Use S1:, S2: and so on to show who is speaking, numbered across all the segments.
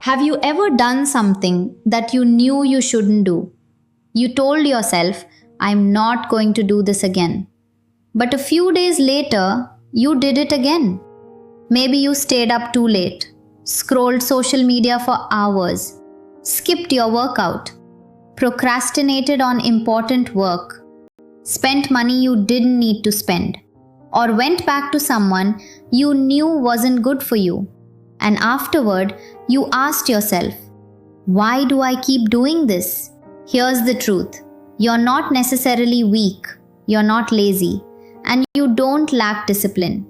S1: Have you ever done something that you knew you shouldn't do? You told yourself, I'm not going to do this again. But a few days later, you did it again. Maybe you stayed up too late, scrolled social media for hours, skipped your workout, procrastinated on important work, spent money you didn't need to spend, or went back to someone you knew wasn't good for you. And afterward, you asked yourself, why do I keep doing this? Here's the truth. You're not necessarily weak, you're not lazy, and you don't lack discipline.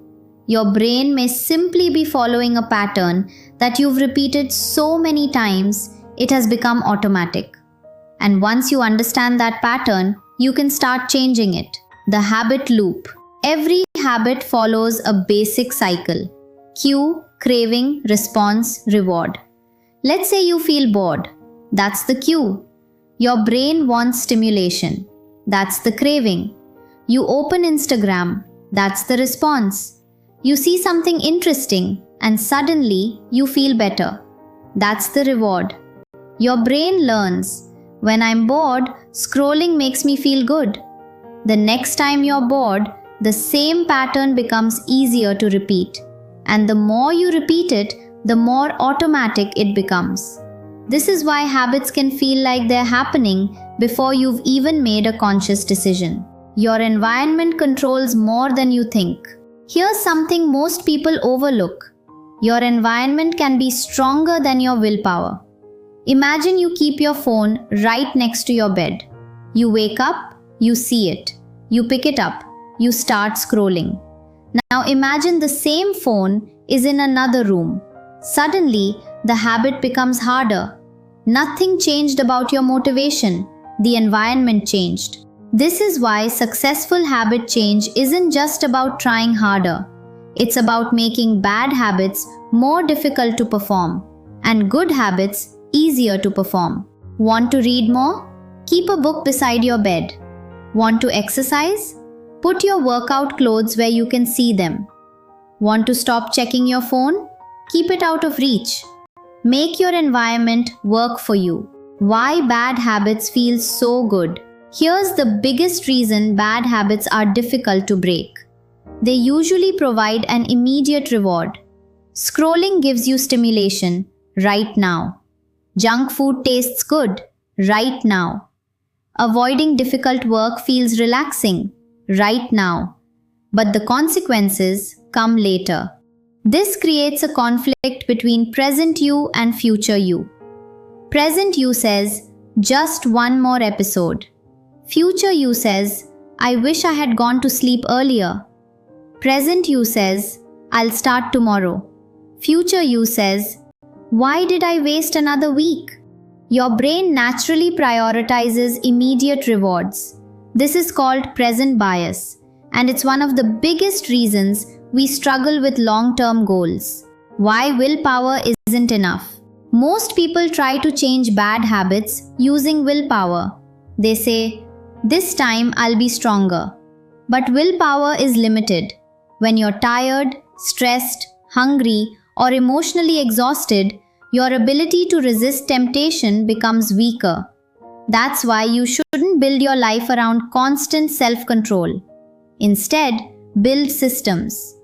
S1: Your brain may simply be following a pattern that you've repeated so many times, it has become automatic. And once you understand that pattern, you can start changing it. The habit loop. Every habit follows a basic cycle. Cue, craving, response, reward. Let's say you feel bored. That's the cue. Your brain wants stimulation. That's the craving. You open Instagram. That's the response. You see something interesting and suddenly you feel better. That's the reward. Your brain learns, when I'm bored, scrolling makes me feel good. The next time you're bored, the same pattern becomes easier to repeat. And the more you repeat it, the more automatic it becomes. This is why habits can feel like they're happening before you've even made a conscious decision. Your environment controls more than you think. Here's something most people overlook. Your environment can be stronger than your willpower. Imagine you keep your phone right next to your bed. You wake up, you see it. You pick it up, you start scrolling. Now imagine the same phone is in another room. Suddenly, the habit becomes harder. Nothing changed about your motivation. The environment changed. This is why successful habit change isn't just about trying harder. It's about making bad habits more difficult to perform and good habits easier to perform. Want to read more? Keep a book beside your bed. Want to exercise? Put your workout clothes where you can see them. Want to stop checking your phone? Keep it out of reach. Make your environment work for you. Why bad habits feel so good? Here's the biggest reason bad habits are difficult to break. They usually provide an immediate reward. Scrolling gives you stimulation right now. Junk food tastes good right now. Avoiding difficult work feels relaxing right now. But the consequences come later. This creates a conflict between present you and future you. Present you says, just one more episode. Future you says, I wish I had gone to sleep earlier. Present you says, I'll start tomorrow. Future you says, why did I waste another week? Your brain naturally prioritizes immediate rewards. This is called present bias, and it's one of the biggest reasons we struggle with long-term goals. Why willpower isn't enough. Most people try to change bad habits using willpower. They say, this time I'll be stronger. But willpower is limited. When you're tired, stressed, hungry, or emotionally exhausted, your ability to resist temptation becomes weaker. That's why you shouldn't build your life around constant self-control. Instead, build systems.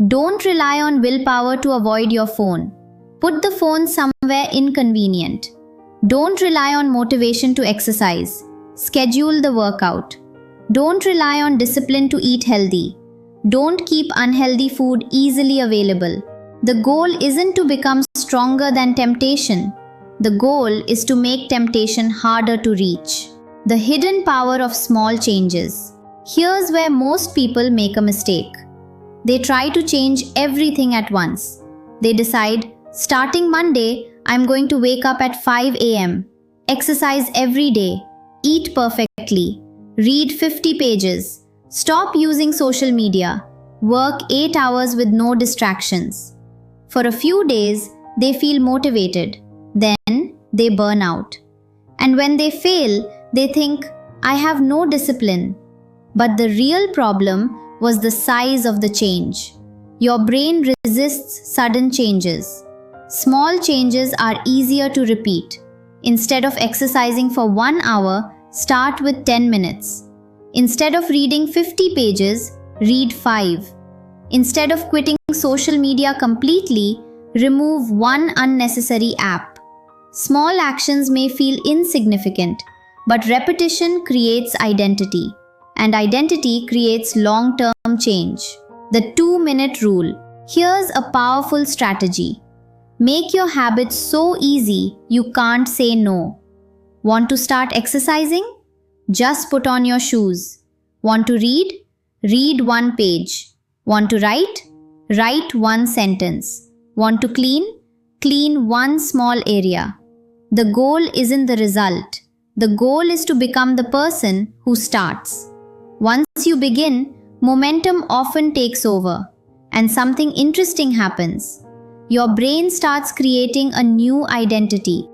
S1: Don't rely on willpower to avoid your phone. Put the phone somewhere inconvenient. Don't rely on motivation to exercise. Schedule the workout. Don't rely on discipline to eat healthy. Don't keep unhealthy food easily available. The goal isn't to become stronger than temptation. The goal is to make temptation harder to reach. The hidden power of small changes. Here's where most people make a mistake. They try to change everything at once. They decide, starting Monday, I'm going to wake up at 5 a.m., exercise every day, eat perfectly, read 50 pages, stop using social media, work 8 hours with no distractions. For a few days, they feel motivated. Then they burn out. And when they fail, they think, I have no discipline. But the real problem was the size of the change. Your brain resists sudden changes. Small changes are easier to repeat. Instead of exercising for 1 hour, start with 10 minutes. Instead of reading 50 pages, read 5. Instead of quitting social media completely, remove one unnecessary app. Small actions may feel insignificant, but repetition creates identity, and identity creates long-term change. The 2-minute rule. Here's a powerful strategy. Make your habits so easy you can't say no. Want to start exercising? Just put on your shoes. Want to read? Read 1 page. Want to write? Write 1 sentence. Want to clean? Clean 1 small area. The goal isn't the result. The goal is to become the person who starts. Once you begin, momentum often takes over, and something interesting happens. Your brain starts creating a new identity.